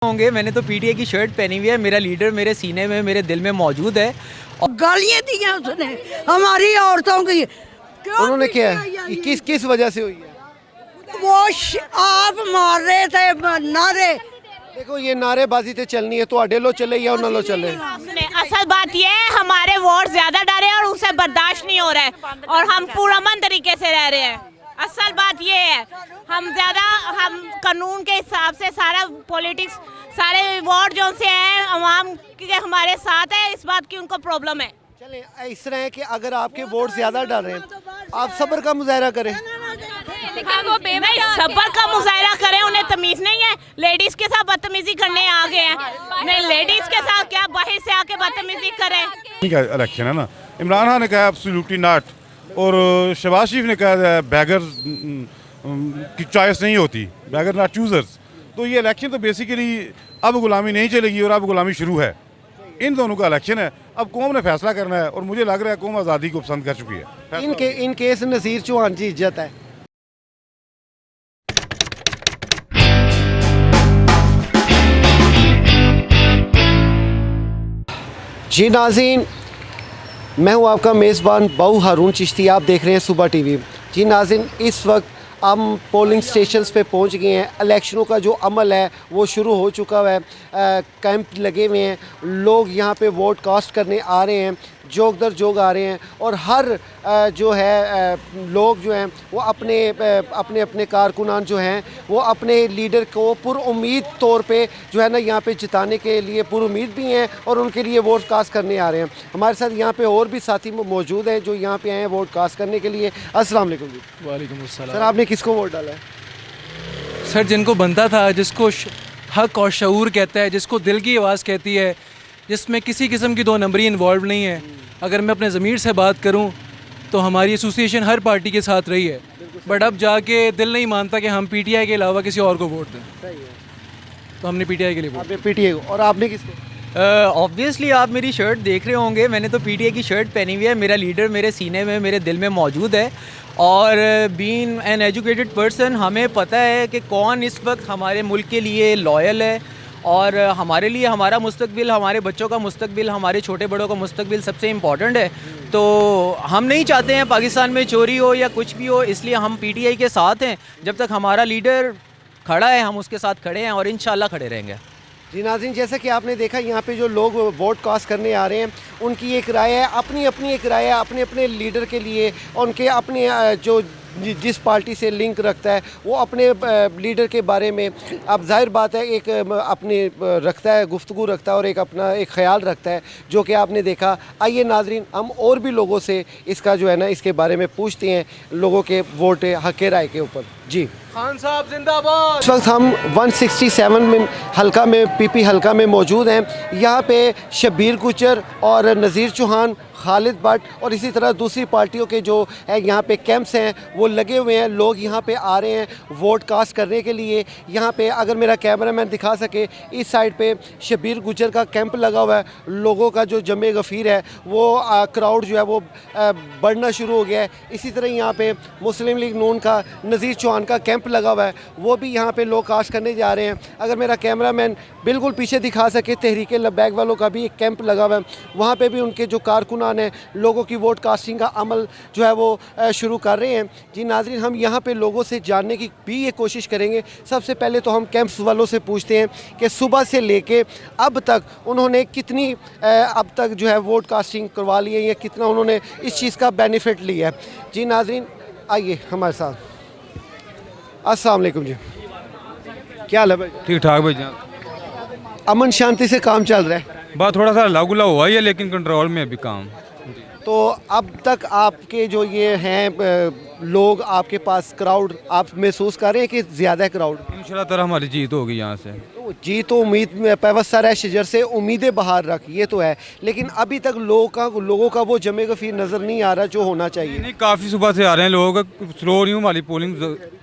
होंगे। मैंने तो पीटीआई की शर्ट पहनी हुई है। मेरा लीडर मेरे सीने में, मेरे दिल में मौजूद है। और गालियां दी हैं उसने हमारी औरतों की। उन्होंने क्या है किस किस वजह से हुई है? आप मार रहे थे नारे। देखो ये नारेबाजी तो चलनी है, तो लो चले या ना लो चले। असल बात ये है हमारे वोट ज्यादा डाले और उसे बर्दाश्त नहीं हो रहा है और हम पुरअमन तरीके से रह रहे हैं। असल बात ये है हम कानून के हिसाब से सारा पॉलिटिक्स सारे वोट जो से हैं अवाम के हमारे साथ है। इस बात की उनको प्रॉब्लम है। चलें, इस तरह है कि अगर आपके वोट ज्यादा डाल रहे हैं आप सब्र का मुजाहरा करें। नहीं सब्र का मुजाहरा करें, उन्हें तमीज नहीं है। लेडीज के साथ बदतमीजी करने आ गए हैं। नहीं लेडीज के साथ क्या बाहर से आके बदतमीजी करें। इलेक्शन है ना, इमरान खान ने कहा एब्सोल्युटली नॉट और शहबाज शरीफ ने कहा बैगर की चॉइस नहीं होती, बैगर नॉट चूजर्स। तो ये इलेक्शन तो बेसिकली अब गुलामी नहीं चलेगी और अब गुलामी शुरू है। इन दोनों का इलेक्शन है, अब कौम ने फैसला करना है और मुझे लग रहा है कौम आज़ादी को पसंद कर चुकी है। इन केस नज़ीर चौहान जी इज्जत है। जी नाज़रीन, मैं हूं आपका मेज़बान बाऊ हारून चिश्ती। आप देख रहे हैं सुबह टीवी। जी नाज़रीन, इस वक्त हम पोलिंग स्टेशंस पे पहुंच गए हैं। इलेक्शनों का जो अमल है वो शुरू हो चुका है। कैंप लगे हुए हैं, लोग यहां पे वोट कास्ट करने आ रहे हैं, जोग दर जोग आ रहे हैं और हर जो है लोग जो हैं वो अपने अपने कारकुनान जो हैं वो अपने लीडर को पुरुम्मीद तौर पे जो है ना यहाँ पे जिताने के लिए पुरुम्मीद भी हैं और उनके लिए वोट कास्ट करने आ रहे हैं। हमारे साथ यहाँ पे और भी साथी मौजूद हैं जो यहाँ पे आए हैं वोट कास्ट करने के लिए। अस्सलाम वालेकुम जी। वालेकुम अस्सलाम। सर आपने किसको वोट डाला है? सर जिनको बनता था, जिसको हक और शऊर कहता है, जिसको दिल की आवाज़ कहती है, जिसमें किसी किस्म की दो नंबरी इन्वॉल्व नहीं है। अगर मैं अपने ज़मीर से बात करूं तो हमारी एसोसिएशन हर पार्टी के साथ रही है, बट अब जाके दिल नहीं मानता कि हम पीटीआई के अलावा किसी और को वोट दें। सही है, तो हमने पीटीआई के लिए वोट। आपने पीटीआई को। और आपने किसको? ऑब्वियसली आप मेरी शर्ट देख रहे होंगे। मैंने तो पीटीआई की शर्ट पहनी हुई है। मेरा लीडर मेरे सीने में, मेरे दिल में मौजूद है और बीइंग एन एजुकेटेड पर्सन हमें पता है कि कौन इस वक्त हमारे मुल्क के लिए लॉयल है और हमारे लिए हमारा मुस्तकबिल, हमारे बच्चों का मुस्तकबिल, हमारे छोटे बड़ों का मुस्तकबिल सबसे इम्पॉर्टेंट है। तो हम नहीं चाहते हैं पाकिस्तान में चोरी हो या कुछ भी हो, इसलिए हम पीटीआई के साथ हैं। जब तक हमारा लीडर खड़ा है हम उसके साथ खड़े हैं और इंशाल्लाह खड़े रहेंगे। जी नाज़रीन, जैसा कि आपने देखा यहाँ पे जो लोग वोट कास्ट करने आ रहे हैं उनकी एक राय है, अपनी अपनी एक राय है अपने अपने लीडर के लिए। उनके अपने जो जिस पार्टी से लिंक रखता है वो अपने लीडर के बारे में, अब जाहिर बात है एक अपने रखता है, गुफ्तगू रखता है और एक अपना एक ख्याल रखता है जो कि आपने देखा। आइए नाज़रीन, हम और भी लोगों से इसका जो है ना इसके बारे में पूछते हैं, लोगों के वोट हक राय के ऊपर। जी खान साहब जिंदाबाद। इस वक्त हम 167 में हल्का में पीपी हल्का में मौजूद हैं। यहाँ पे शब्बीर गुज्जर और नज़ीर चौहान, खालिद भट्ट और इसी तरह दूसरी पार्टियों के जो है यहाँ पे कैंप्स हैं वो लगे हुए हैं। लोग यहाँ पे आ रहे हैं वोट कास्ट करने के लिए। यहाँ पे अगर मेरा कैमरामैन दिखा सके, इस साइड पे शब्बीर गुज्जर का कैंप लगा हुआ है। लोगों का जो जमे गफ़ीर है वो क्राउड जो है वो बढ़ना शुरू हो गया है। इसी तरह यहाँ पे मुस्लिम लीग नून का नज़ीर चौहान का कैंप लगा हुआ है, वो भी यहाँ पे लोग कास्ट करने जा रहे हैं। अगर मेरा कैमरामैन बिल्कुल पीछे दिखा सके, तहरीक लब्बैक वालों का भी एक कैंप लगा हुआ है, वहाँ पे भी उनके जो कारकुनान हैं लोगों की वोट कास्टिंग का अमल जो है वो शुरू कर रहे हैं। जी नाज़रीन, हम यहाँ पे लोगों से जानने की भी ये कोशिश करेंगे। सबसे पहले तो हम कैंप्स वालों से पूछते हैं कि सुबह से लेके अब तक उन्होंने कितनी अब तक जो है वोट कास्टिंग करवा ली है या कितना उन्होंने इस चीज़ का बेनिफिट लिया है। जी नाज़रीन, आइए हमारे साथ। अस्सलाम वालेकुम जी, क्या हाल है भाई? ठीक ठाक भाई जान, अमन शांति से काम चल रहा है? बात थोड़ा सा लागू हुआ ही है लेकिन कंट्रोल में अभी काम। तो अब तक आपके जो ये हैं लोग आपके पास क्राउड आप महसूस कर रहे हैं कि ज़्यादा क्राउड? इंशाल्लाह ताला हमारी जीत होगी यहाँ से। तो जी तो उम्मीद में पैवस्तर है शजर से उम्मीदें बाहर रख, ये तो है, लेकिन अभी तक लोगों का वो जमे गफीर नज़र नहीं आ रहा जो होना चाहिए। नहीं, काफ़ी सुबह से आ रहे हैं लोग, स्लो नहीं हमारी पोलिंग,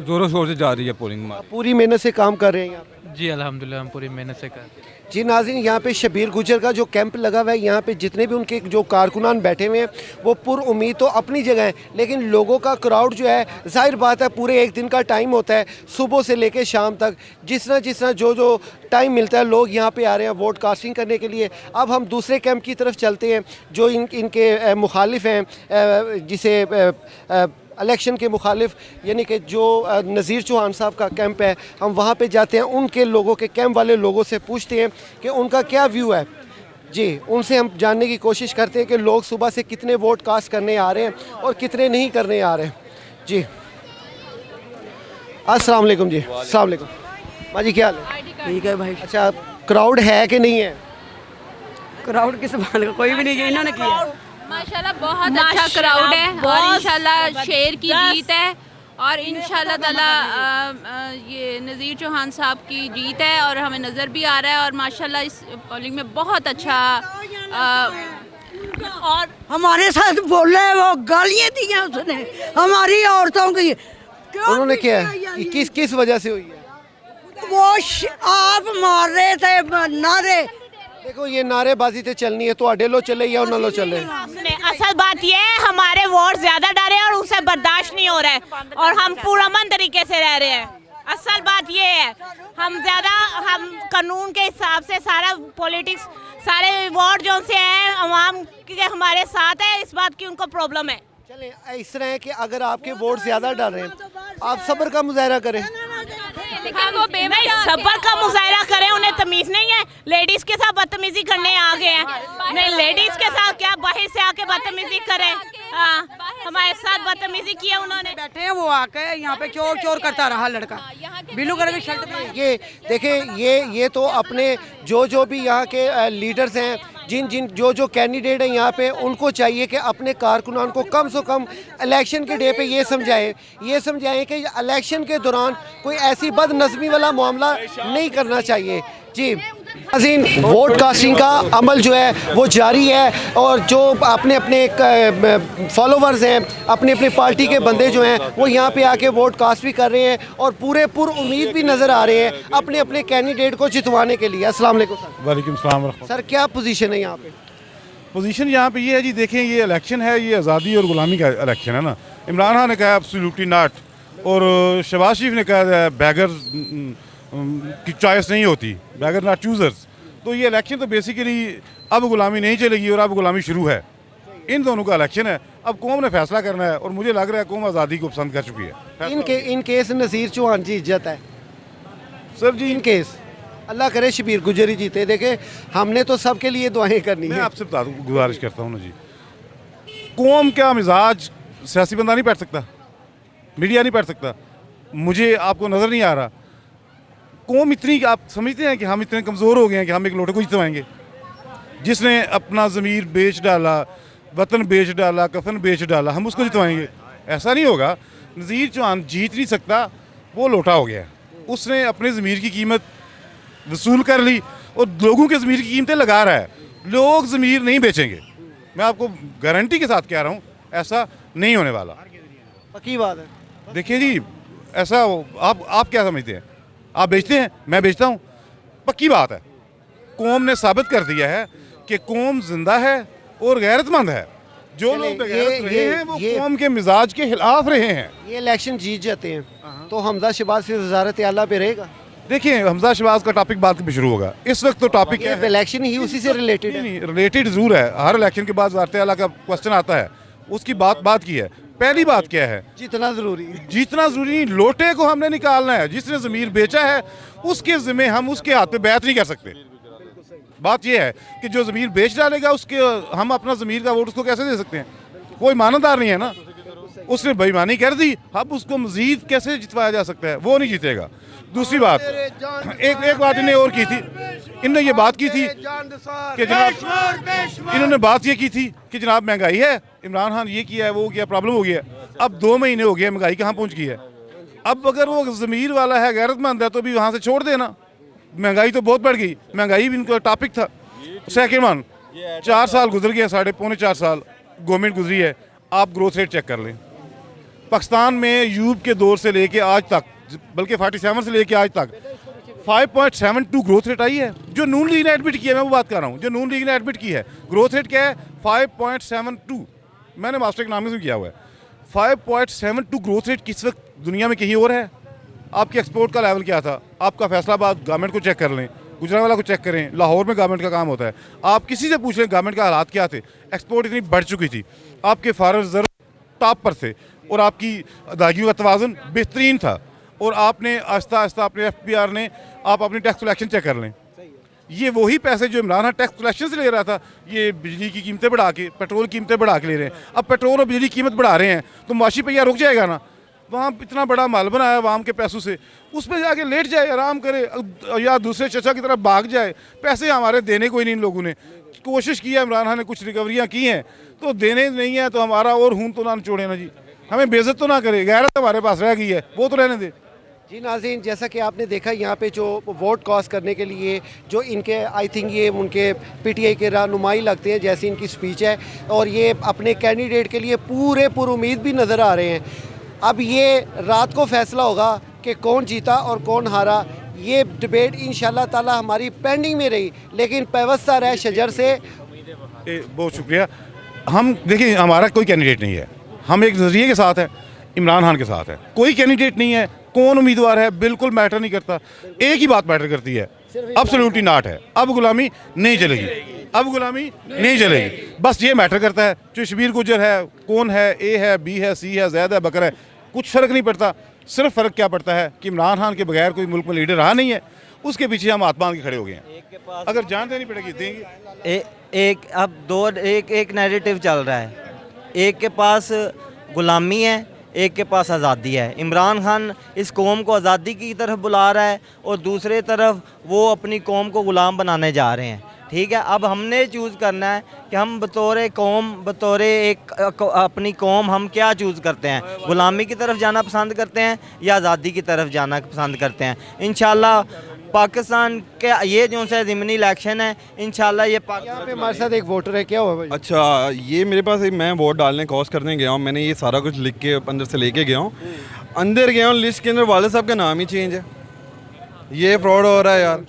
ज़ोरों शोर से जा रही है पोलिंग हमारी। पूरी मेहनत से काम कर रहे हैं यहाँ पे? जी अल्हम्दुलिल्लाह हम पूरी मेहनत से करते हैं। जी नाज़रीन, यहाँ पे शबीर गुजर का जो कैंप लगा हुआ है, यहाँ पे जितने भी उनके जो कारकुनान बैठे हुए हैं वो पुर उम्मीद तो अपनी जगह है, लेकिन लोगों का क्राउड जो है, जाहिर बात है पूरे एक दिन का टाइम होता है, सुबह से लेके शाम तक जिस तरह जो टाइम मिलता है लोग यहाँ पे आ रहे हैं वोट कास्टिंग करने के लिए। अब हम दूसरे कैंप की तरफ चलते हैं जो इनके मुखालिफ हैं, जिसे इलेक्शन के मुखालिफ यानी कि जो नज़ीर चौहान साहब का कैंप है, हम वहाँ पे जाते हैं, उनके लोगों के कैंप वाले लोगों से पूछते हैं कि उनका क्या व्यू है। जी, उनसे हम जानने की कोशिश करते हैं कि लोग सुबह से कितने वोट कास्ट करने आ रहे हैं और कितने नहीं करने आ रहे हैं। जी अस्सलाम वालेकुम। जी अस्सलाम वालेकुम। माँ जी क्या हाल है? ठीक है भाई। अच्छा, क्राउड है कि नहीं है? क्राउड किस बात का, कोई भी नहीं किया, इन्होंने किया। माशाल्लाह बहुत अच्छा क्राउड है और इंशाल्लाह शेर की जीत है और इंशाल्लाह ताला ये नज़ीर चौहान साहब की जीत है और हमें नज़र भी आ रहा है और माशाल्लाह इस पोलिंग में बहुत अच्छा और हमारे साथ बोले, वो गालियाँ दी हैं उसने हमारी औरतों की। उन्होंने क्या है? किस वजह से हुई है? वो आप मार रहे थे नारे। देखो ये नारेबाजी तो चलनी है, तो लो चले या ना लो चले। असल बात ये है हमारे वोट ज्यादा डरे और उसे बर्दाश्त नहीं हो रहा है और हम पुरअमन तरीके से रह रहे हैं। असल बात ये है हम कानून के हिसाब से सारा पॉलिटिक्स सारे वोट जो से हैं अवाम के हमारे साथ है, इस बात की उनको प्रॉब्लम है। चले इस तरह है कि अगर आपके वोट ज्यादा डाल रहे हैं आप सब्र का मुजाहरा करें। नहीं, सब्र का मुजाहरा करें, उन्हें तमीज नहीं है, लेडीज के साथ बदतमीजी करने आ गए हैं। नहीं, लेडीज के साथ क्या बाहर से आके बदतमीजी करें? हाँ, हमारे साथ बदतमीजी की है उन्होंने। बैठे हैं वो आके यहाँ पे चोर चोर करता रहा लड़का ब्लू कलर की शर्ट में। ये देखें, ये तो अपने जो भी यहाँ के लीडर्स हैं, जिन जो कैंडिडेट हैं यहाँ पे, उनको चाहिए कि अपने कारकुनान को कम से कम इलेक्शन के डे पे ये समझाएं कि इलेक्शन के दौरान कोई ऐसी बदनज़मी वाला मामला नहीं करना चाहिए। जी अजीम, वोट कास्टिंग का अमल जो है वो जारी है और जो अपने फॉलोवर्स हैं, अपने पार्टी के बंदे जो हैं वो यहाँ पे आके वोट कास्ट भी कर रहे हैं और पूरे उम्मीद भी नज़र आ रहे हैं अपने कैंडिडेट को जितवाने के लिए। अस्सलाम वालेकुम सर। वालेकुम सलाम। सर क्या पोजीशन है यहाँ पे? पोजीशन यहाँ पे ये है जी, देखें ये इलेक्शन है, ये आज़ादी और ग़ुलामी का इलेक्शन है ना। इमरान खान ने कहा एब्सोल्युटली नॉट और शहबाज शरीफ ने कहा बैगर की चॉइस नहीं होती, बैगर नॉट चूज़र्स। तो ये इलेक्शन तो बेसिकली अब ग़ुलामी नहीं चलेगी और अब ग़ुलामी शुरू है। इन दोनों का इलेक्शन है, अब कौम ने फैसला करना है और मुझे लग रहा है कौम आज़ादी को पसंद कर चुकी है। इन केस नज़ीर चौहान जी इज्जत है सर जी। इन केस अल्लाह करे शबीर गुजर ही जीते। देखे हमने तो सबके लिए दुआएं करनी मैं है। आपसे गुजारिश करता हूँ ना जी, कौम का मिजाज सियासी बंदा नहीं पढ़ सकता, मीडिया नहीं पढ़ सकता, मुझे आपको नज़र नहीं आ रहा। कौम इतनी, आप समझते हैं कि हम इतने कमज़ोर हो गए हैं कि हम एक लोटे को जितवाएंगे? जिसने अपना ज़मीर बेच डाला, वतन बेच डाला, कफन बेच डाला, हम उसको जितवाएंगे? ऐसा नहीं होगा। नज़ीर चौहान जीत नहीं सकता, वो लोटा हो गया। उसने अपने ज़मीर की कीमत वसूल कर ली और लोगों के ज़मीर की कीमतें लगा रहा है। लोग ज़मीर नहीं बेचेंगे, मैं आपको गारंटी के साथ कह रहा हूँ, ऐसा नहीं होने वाला। पक्की बात है। देखिए जी, ऐसा आप क्या समझते हैं? आप बेचते हैं, मैं बेचता हूँ, पक्की बात है। कौम ने साबित कर दिया है कि कौम जिंदा है और गैरतमंद है। जो लोग बेगैरत रहे हैं वो कौम के मिजाज के खिलाफ रहे हैं। ये इलेक्शन जीत जाते हैं तो हमजा शहबाज फिर वज़ारत आला पे रहेगा। देखिए, हमजा शहबाज का टॉपिक बाद में शुरू होगा, इस वक्त तो टॉपिक क्या है? इलेक्शन ही उसी से रिलेटेड है। नहीं, रिलेटेड जरूर है। हर इलेक्शन के बाद वज़ारत आला का क्वेश्चन आता है, उसकी बात की है। पहली बात क्या है? जितना ज़रूरी है। जितना ज़रूरी नहीं, लोटे को हमने निकालना है। जिसने ज़मीर बेचा है उसके ज़िम्मे हम उसके हाथ पे बैत नहीं कर सकते। बात यह है कि जो ज़मीर बेच डालेगा उसके हम अपना ज़मीर का वोट उसको कैसे दे सकते हैं? कोई मानदार नहीं है ना। उसने बेईमानी कर दी, अब उसको मजीद कैसे जितवाया जा सकता है? वो नहीं जीतेगा। दूसरी बात, एक बात इन्हें और की थी, इन्होंने ये बात की थी कि जनाब, इन्होंने बात ये की थी कि जनाब महंगाई है, इमरान खान ये किया है, वो किया, प्रॉब्लम हो गया। अब 2 महीने हो गए, महंगाई कहाँ पहुँच गई है? अब अगर वो ज़मीर वाला है, गैरतमंद है, तो भी वहाँ से छोड़ देना। महंगाई तो बहुत बढ़ गई, महंगाई भी इनका टॉपिक था। सेकेंड वन, 4 साल गुजर गए, 3.5-4 साल गवर्नमेंट गुजरी है। आप ग्रोथ रेट चेक कर लें, पाकिस्तान में यूब के दौर से लेके आज तक, बल्कि 47 से लेके आज तक 5.72 ग्रोथ रेट आई है। जो नून लीग ने एडमिट किया है, मैं वो बात कर रहा हूँ, जो नून लीग ने एडमिट की है, ग्रोथ रेट क्या है 5.72। मैंने मास्टर इकनॉमिक्स में किया हुआ है। 5.72 ग्रोथ रेट किस वक्त दुनिया में कहीं और है? आपके एक्सपोर्ट का लेवल क्या था? आपका फैसलाबाद गवर्नमेंट को चेक कर लें, गुजरांवाला को चेक करें, लाहौर में गवर्नमेंट का काम होता है। आप किसी से पूछ लें गवर्नमेंट का हालात क्या थे। एक्सपोर्ट इतनी बढ़ चुकी थी, आपके फॉरेन रिजर्व टॉप पर थे और आपकी अदायगियों का तवाज़ुन बेहतरीन था। और आपने आहिस्ता आहिस्ता अपने FPR ने आप अपनी टैक्स कलेक्शन चेक कर लें, ये वही पैसे जो इमरान खान टैक्स कलेक्शन से ले रहा था, ये बिजली की कीमतें बढ़ा के, पेट्रोल की कीमतें बढ़ा के ले रहे हैं। अब पेट्रोल और बिजली की कीमत बढ़ा रहे हैं तो माशी पहिया रुक जाएगा ना। वहाँ इतना बड़ा माल बनाया अवाम के पैसों से, उस पर जाके लेट जाए, आराम करे, या दूसरे चचा की तरफ भाग जाए। पैसे हमारे देने कोई नहीं। इन लोगों ने कोशिश की है, इमरान खान ने कुछ रिकवरियाँ की हैं तो देने नहीं है, तो हमारा और खून तो ना निचोड़े ना जी, हमें बेइज्जत तो ना करे। गैरत हमारे पास रह गई है, वो तो रहने दे। जी नाज़रीन, जैसा कि आपने देखा यहाँ पे जो वोट कास्ट करने के लिए जो इनके आई थिंक ये उनके PTI के रहनुमाई लगते हैं, जैसी इनकी स्पीच है, और ये अपने कैंडिडेट के लिए पूरे पुरुमीद भी नज़र आ रहे हैं। अब ये रात को फैसला होगा कि कौन जीता और कौन हारा। ये डिबेट इंशाल्लाह ताला हमारी पेंडिंग में रही, लेकिन पेवस्ता रहे शजर से। बहुत शुक्रिया। हम देखिए, हमारा कोई कैंडिडेट नहीं है, हम एक नज़रिए के साथ हैं, इमरान खान के साथ है। कोई कैंडिडेट नहीं है, कौन उम्मीदवार है बिल्कुल मैटर नहीं करता। एक ही बात मैटर करती है, एब्सोल्युटली नॉट है। अब गुलामी नहीं चलेगी, अब गुलामी नहीं चलेगी, बस ये मैटर करता है। जो शबीर गुजर है, कौन है, A है, B है, C है, जैद है, बकर है, कुछ फ़र्क नहीं पड़ता। सिर्फ फ़र्क क्या पड़ता है कि इमरान खान के बगैर कोई मुल्क में लीडर रहा नहीं है, उसके पीछे हम हाथ बांध के खड़े हो गए हैं। अगर जान देनी पड़ेगी देंगे। एक नैरेटिव चल रहा है, एक के पास गुलामी है, एक के पास आज़ादी है। इमरान खान इस कौम को आज़ादी की तरफ बुला रहा है और दूसरे तरफ वो अपनी कौम को ग़ुलाम बनाने जा रहे हैं। ठीक है, अब हमने चूज़ करना है कि हम बतौर कौम, बतौर एक अपनी कौम हम क्या चूज़ करते हैं, ग़ुलामी की तरफ जाना पसंद करते हैं या आज़ादी की तरफ जाना पसंद करते हैं। इंशाल्लाह पाकिस्तान के ये जो सा ज़िमनी इलेक्शन है, इंशाल्लाह ये यहाँ पे हमारे साथ एक वोटर है, क्या हुआ भाई? अच्छा, ये मेरे पास मैं वोट डालने कॉस्ट करने गया हूँ, मैंने ये सारा कुछ लिख के अंदर से लेके गया हूँ। अंदर गया हूँ, लिस्ट के अंदर वाले साहब का नाम ही चेंज है। ये फ्रॉड हो रहा है यार।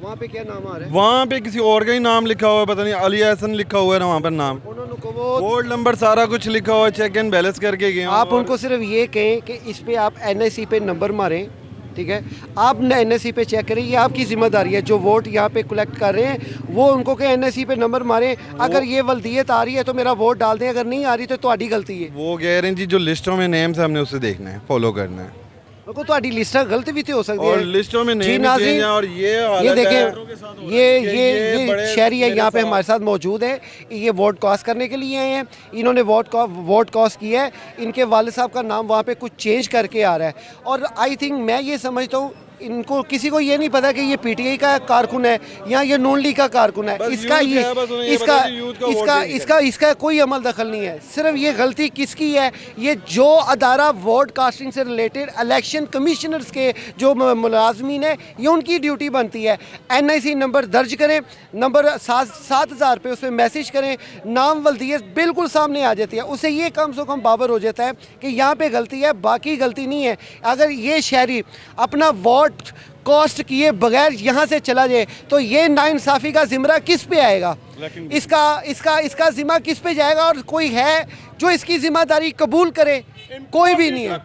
वहाँ पे क्या नाम आ रहा है? वहाँ पे किसी और का ही नाम लिखा हुआ है, पता नहीं अली हसन लिखा हुआ है ना वहाँ पर नाम, वोट नंबर सारा कुछ लिखा हुआ है, चेक एंड बैलेंस करके गए। आप उनको सिर्फ ये कहें कि इस पे आप NIC पे नंबर मारें, ठीक है, आप NIC पे चेक करें, ये आपकी जिम्मेदारी है। जो वोट यहाँ पे कलेक्ट कर रहे हैं वो उनको कहें NIC पे नंबर मारें। अगर ये वल्दियत आ रही है तो मेरा वोट डाल दें, अगर नहीं आ रही तो तुम्हारी गलती है। वो कह रहे हैं जी जो लिस्टों में नेम्स है हमने उसे देखना है, फॉलो करना है। को तो लिस्टा गलत भी तो हो सकती है, और लिस्टों में नेम चेंज है। और ये देखें, ये शहरी है यहाँ पे हमारे साथ मौजूद है, ये वोट कास्ट करने के लिए आए हैं। इन्होंने वोट कास्ट किया है, इनके वालिद साहब का नाम वहाँ पे कुछ चेंज करके आ रहा है। और आई थिंक मैं ये समझता हूँ इनको किसी को ये नहीं पता कि ये PTI का कारकुन है या ये नून लीग का कारकुन है। इसका कोई अमल दखल नहीं है। सिर्फ ये गलती किसकी है, ये जो अदारा वोट कास्टिंग से रिलेटेड इलेक्शन कमिश्नर्स के जो मुलाजमीन है, ये उनकी ड्यूटी बनती है। NIC नंबर दर्ज करें, नंबर 7000 पे उस पर मैसेज करें, नाम वल्दियत बिल्कुल सामने आ जाती है। उससे ये कम से कम बाबर हो जाता है कि यहाँ पे गलती है, बाकी गलती नहीं है। अगर ये शहरी अपना वोट कॉस्ट किए बगैर यहाँ से चला जाए तो ये नाइंसाफ़ी का जिम्मा किस पे आएगा? इसका जिम्मा किस पे जाएगा? और कोई है जो इसकी जिम्मेदारी कबूल करे? कोई भी नहीं है।